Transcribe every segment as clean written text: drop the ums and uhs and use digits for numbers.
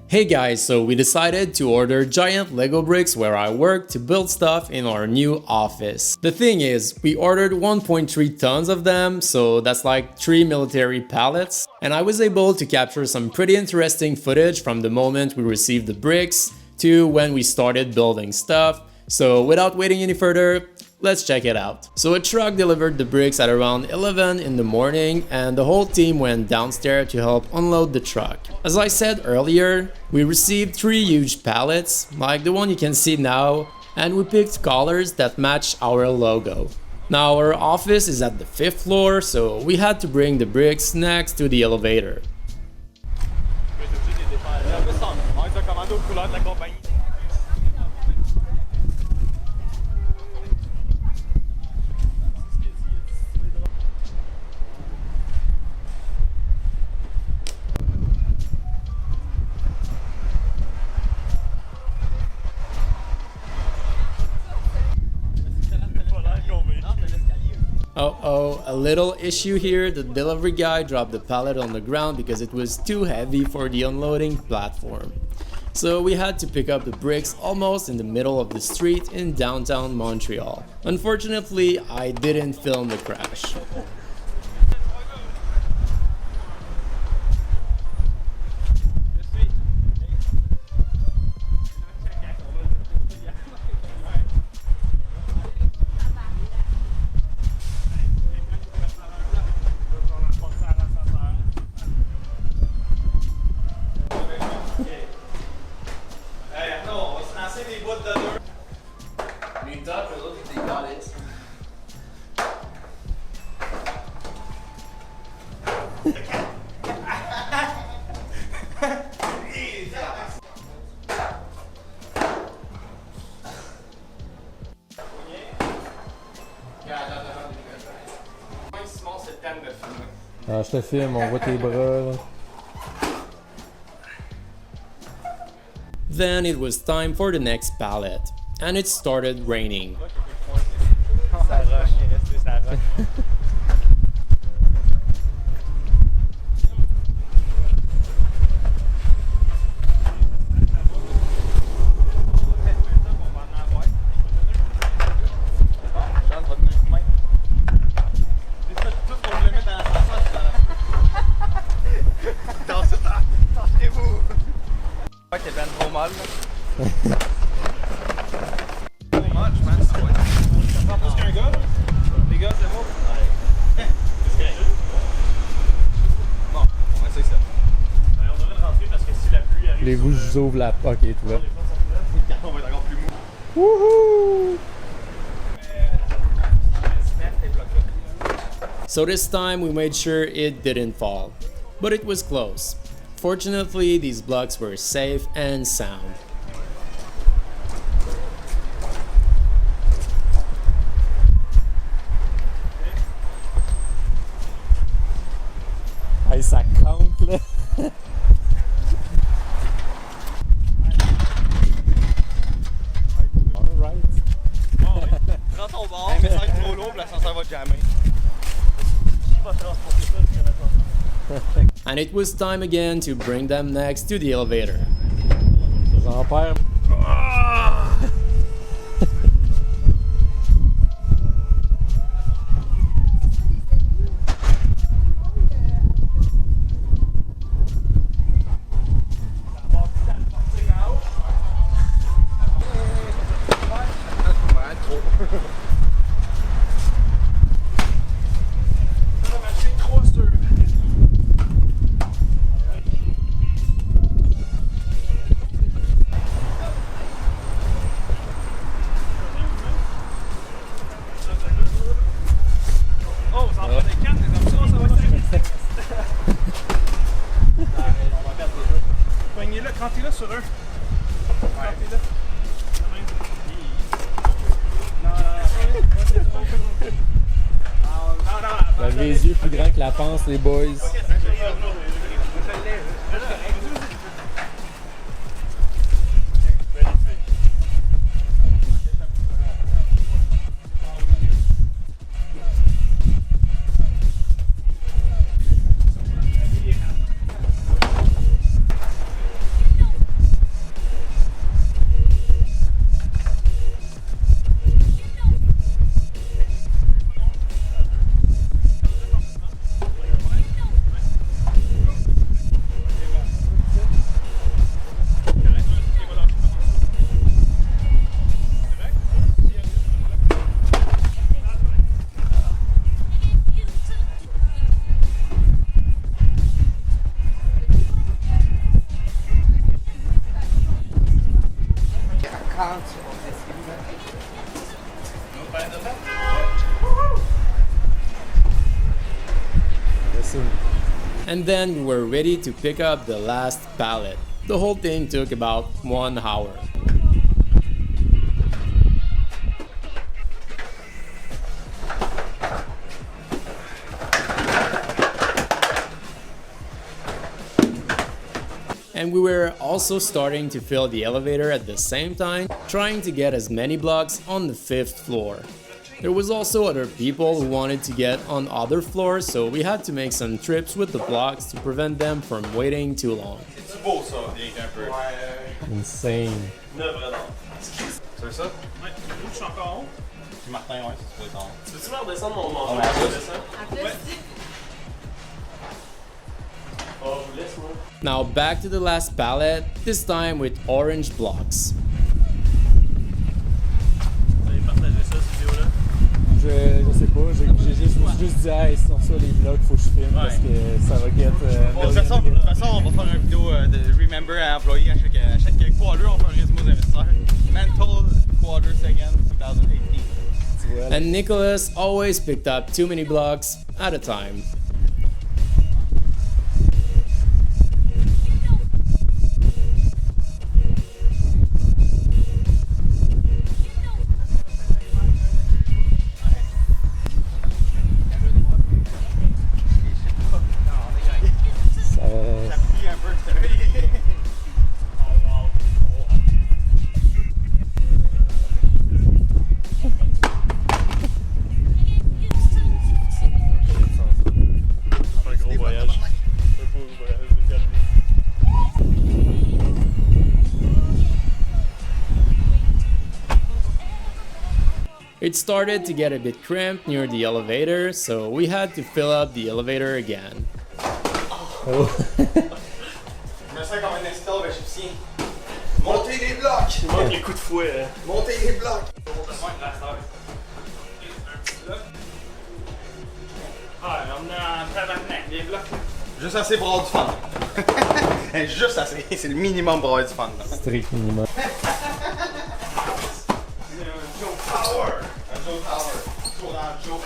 Hey guys, so we decided to order giant Lego bricks where I work to build stuff in our new office. The thing is, we ordered 1.3 tons of them, so that's like 3 military pallets, and I was able to capture some pretty interesting footage from the moment we received the bricks to when we started building stuff. So without waiting any further, let's check it out. So a truck delivered the bricks at around 11 in the morning and the whole team went downstairs to help unload the truck. As I said earlier, we received 3 huge pallets, like the one you can see now, and we picked colors that match our logo. Now our office is at the 5th floor, so we had to bring the bricks next to the elevator. Uh-oh, a little issue here. The delivery guy dropped the pallet on the ground because it was too heavy for the unloading platform. So we had to pick up the bricks almost in the middle of the street in downtown Montreal. Unfortunately, I didn't film the crash. Ah, je te filme, on voit tes bras. Là. Then it was time for the next pallet, and it started raining. Voulez-vous que je vous ouvre la... Ok, tout va. Wouhou! So this time we made sure it didn't fall, but it was close. Fortunately, these blocks were safe and sound. Hey, ça compte là! And it was time again to bring them next to the elevator. J'en perds. Quand t'es là sur eux. Quand t'es là. Vous avez les yeux plus grands que la panse, les boys. Listen. And then we were ready to pick up the last pallet. The whole thing took about 1 hour. And we were also starting to fill the elevator at the same time, trying to get as many blocks on the 5th floor. There was also other people who wanted to get on other floors, so we had to make some trips with the blocks to prevent them from waiting too long. C'est beau ça, bien un peu. Insane. C'est ça? Ouais, où je suis encore en haut? Puis Martin, ouais, si tu veux descendre. Tu peux-tu me redescendre mon manchon? Ouais, Je ouais. descends. Ouais. Oh, je vous laisse, moi. Now back to the last pallet, this time with orange blocks. Vous allez partager ça, cette vidéo-là? Je sais pas, je me suis juste dit, hey, sinon ça, les vlogs, faut que je filme parce que ça va get. Bon, de toute façon, on va faire une vidéo de Remember à employé à chaque quarter, on va faire un résumé aux investisseurs. Mental quarter second 2018. Tu vois, And Nicholas always picked up too many blocks at a time. Ça plie un peu, tu savais. Un gros voyage. Un beau voyage de 4 nuits. It started to get a bit cramped near the elevator, so we had to fill up the elevator again. Je me sens comme un esclave égyptien. Montez les blocs! Il manque les coups de fouet. Hein. Montez les blocs! Ah, on a un tabarnak, les blocs. Juste assez pour avoir du fun. Juste assez, c'est le minimum pour avoir du fun. strict minimum. Joe Power! Un Joe Power. Courant Joe.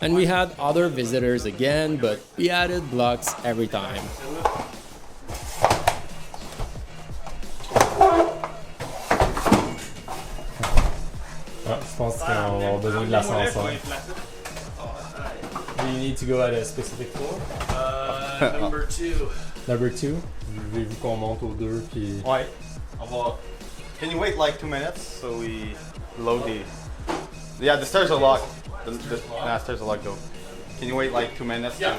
And we had other visitors again, but we added blocks every time. Ah, je pense qu'on va avoir besoin de l'ascenseur. Do you need to go at a specific floor? Number 2. Number 2? Voulez-vous qu'on monte au 2 puis. Ouais. On va. Can you wait like 2 minutes so we load the. Yeah, the stairs are locked. The stairs are locked though. Can you wait like 2 minutes? Yeah.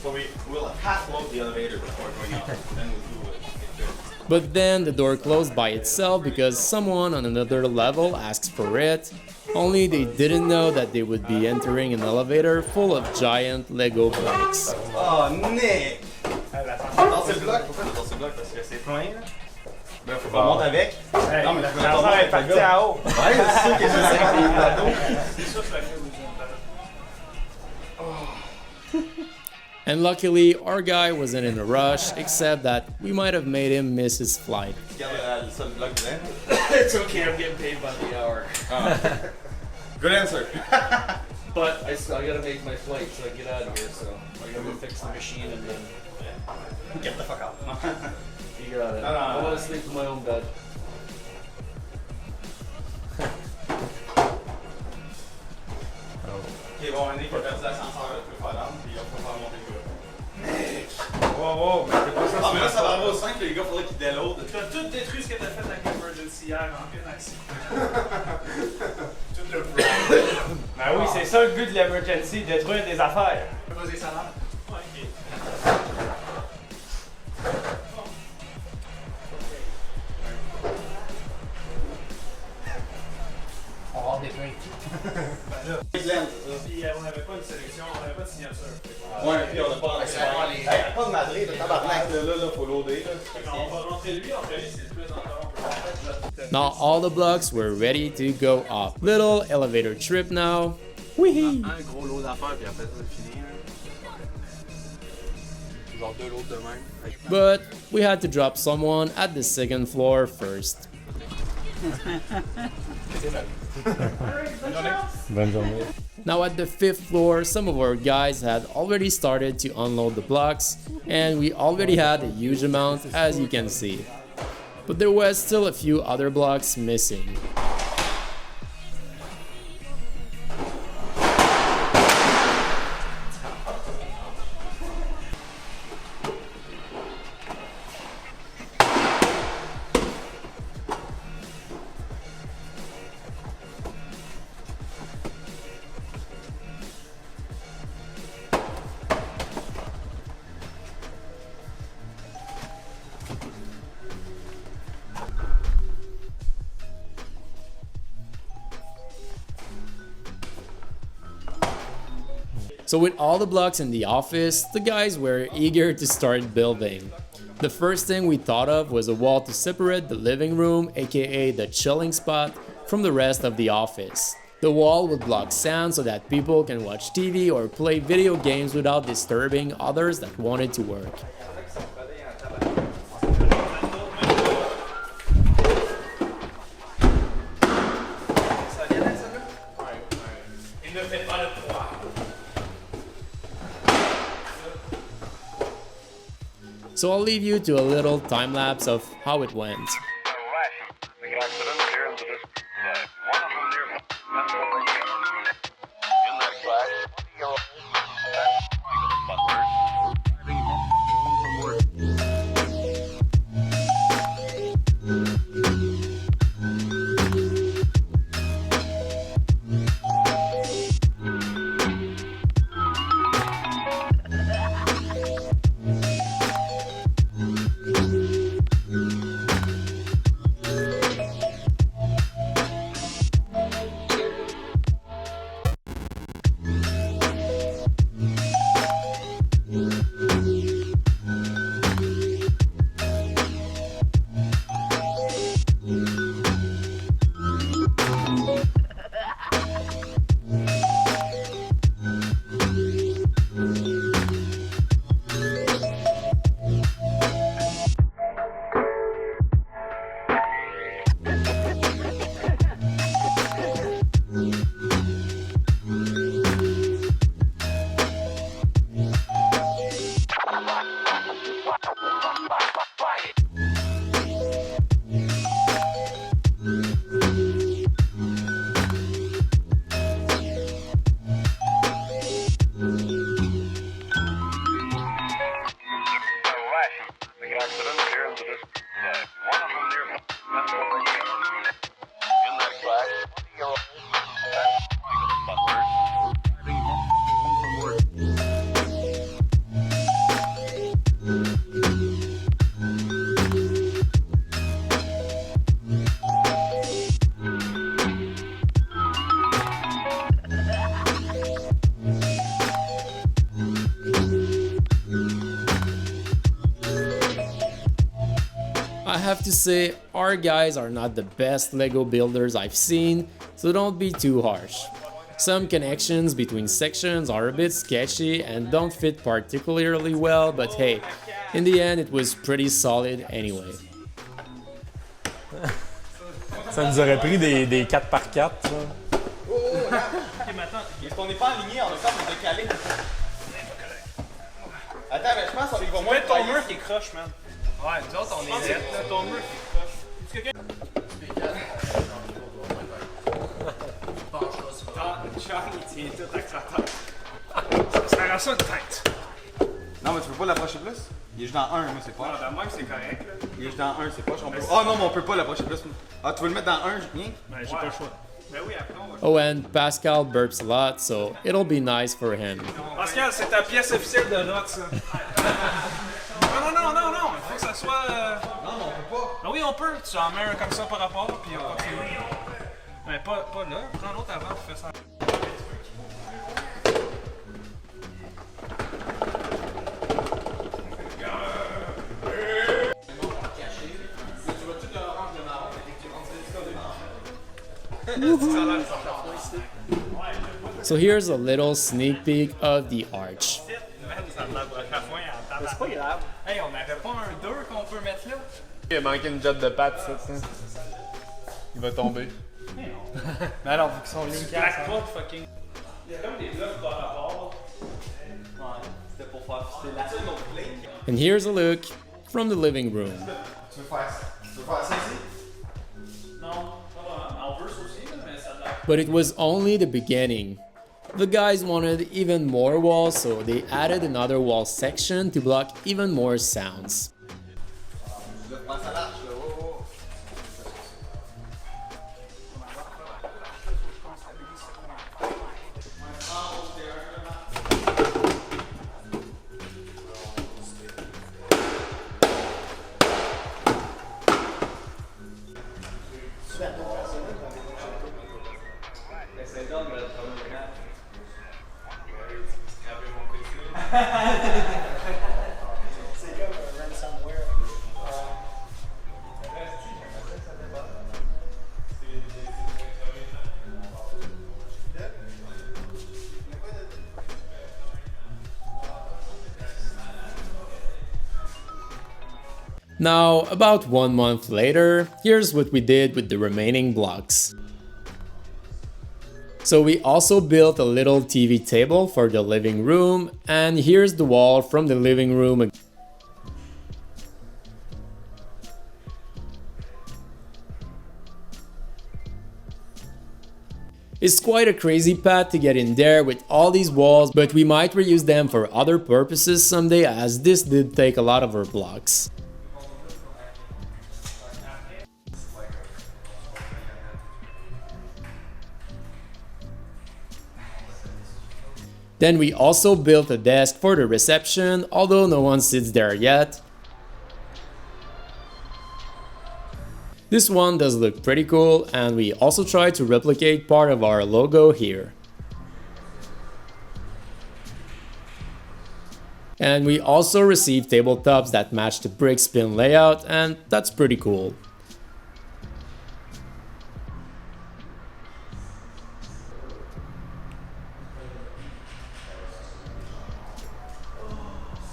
So we'll half load the elevator before going up. Then we'll do it. But then the door closed by itself because someone on another level asked for it. Only they didn't know that they would be entering an elevator full of giant Lego blocks. Oh, Nick! Dans ce bloc, pourquoi dans ce bloc? Parce que c'est plein là. Ben, faut qu'on monte avec. Non, mais tu veux pas est parti en haut. Ouais, c'est sûr que c'est ça qui est bateau. C'est ça, je la fais aussi. And luckily, our guy wasn't in a rush, except that we might have made him miss his flight. Regarde le seul bloc dedans. It's okay, I'm getting paid by the hour. Good answer. But I gotta make my flight so I get out of here, so I gotta go fix the machine and then Get the fuck out. figure out it. No, no, no. I wanna sleep in my own bed. Ok, bon, Nick a perdu l'ascenseur, là, tu peux faire l'âme, puis on peut faire monter le gars. Wow, mais c'est pas ça. Ah, mais là, ça va arriver au 5, les gars, faudrait qu'ils déloadent. T'as tout détruit ce que t'as fait avec l'emergency hier en plein action. Tout le plan. Ben oui, c'est ça le but de l'emergency, détruire des affaires. Vas-y, ça va. Ouais, ok. On va détruire. Puis on n'avait pas une sélection, on n'avait pas de signature. Ouais, puis on a pas. Hey, pas de Madrid, le tabarnak, là, faut loader, là. Now all the blocks were ready to go up. Little elevator trip now. Whee! Un gros lot d'affaires, puis après ça, c'est fini. Genre 2 lots de même. But we had to drop someone at the second floor first. Bonne journée. Now at the 5th floor, some of our guys had already started to unload the blocks, and we already had a huge amount, as you can see. But there was still a few other blocks missing. So with all the blocks in the office, the guys were eager to start building. The first thing we thought of was a wall to separate the living room, aka the chilling spot, from the rest of the office. The wall would block sound so that people can watch TV or play video games without disturbing others that wanted to work. So I'll leave you to a little time lapse of how it went. I have to say, our guys are not the best Lego builders I've seen, so don't be too harsh. Some connections between sections are a bit sketchy and don't fit particularly well, but hey, in the end it was pretty solid anyway. Ça nous aurait pris des 4x4, ça. Parce qu'on n'est pas aligné, on a comme décalé. Attends, mais je pense qu'on est pour moi. Mets ton mur qui est croche, man. Ouais, nous autres, on est lettres, là. Ton mur qui est croche. Est-ce que quelqu'un. Charles, il tient tout avec sa tête. Ça rend ça une tête. Non, mais tu peux pas l'approcher plus? Il est juste dans 1, moi c'est pas. Non, dans même, c'est correct, là. Il est juste dans 1, c'est pas. Ah non, mais on peut pas l'approcher plus. Ah, tu veux le mettre dans 1, bien? Ben, j'ai pas le choix. Ben oui, après, on va. Oh, and Pascal burps a lot, so it'll be nice for him. Pascal, c'est ta pièce officielle de notes, ça. Non, il faut que ça soit. Non, mais on peut pas. Ah oui, on peut. Tu en mets un comme ça par rapport, puis on continue. Mais pas là. Prends l'autre avant, puis fais ça. So here's a little sneak peek of the arch. C'est pas grave. Hey, on n'avait pas un 2 qu'on peut mettre là? Il a manqué une jet de patte, ça. Il va tomber. Mais alors, vu qu'ils sont linkés Black ensemble. Pot, fucking. Il y a comme des blocs par rapport. Ouais, c'était pour faire fister la. And here's a look from the living room. Tu veux faire ça ici? Non, pas vraiment. On veut ça aussi, mais ça doit. But it was only the beginning. The guys wanted even more walls, so they added another wall section to block even more sounds. Je prends ça large, là. Oh, oh. Now, about 1 month later, here's what we did with the remaining blocks. So we also built a little TV table for the living room, and here's the wall from the living room. It's quite a crazy path to get in there with all these walls, but we might reuse them for other purposes someday, as this did take a lot of our blocks. Then we also built a desk for the reception, although no one sits there yet. This one does look pretty cool, and we also tried to replicate part of our logo here. And we also received tabletops that match the brick spin layout, and that's pretty cool.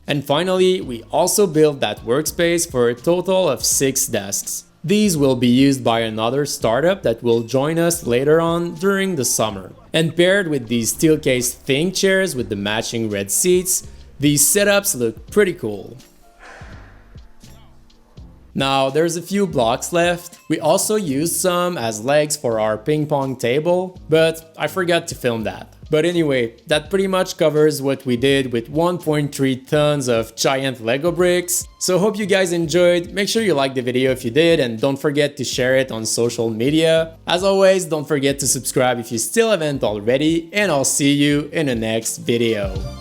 And finally, we also built that workspace for a total of 6 desks. These will be used by another startup that will join us later on during the summer. And paired with these steel case think chairs with the matching red seats, these setups look pretty cool. Now there's a few blocks left. We also used some as legs for our ping pong table, but I forgot to film that. But anyway, that pretty much covers what we did with 1.3 tons of giant Lego bricks. So hope you guys enjoyed. Make sure you like the video if you did, and don't forget to share it on social media. As always, don't forget to subscribe if you still haven't already, and I'll see you in the next video.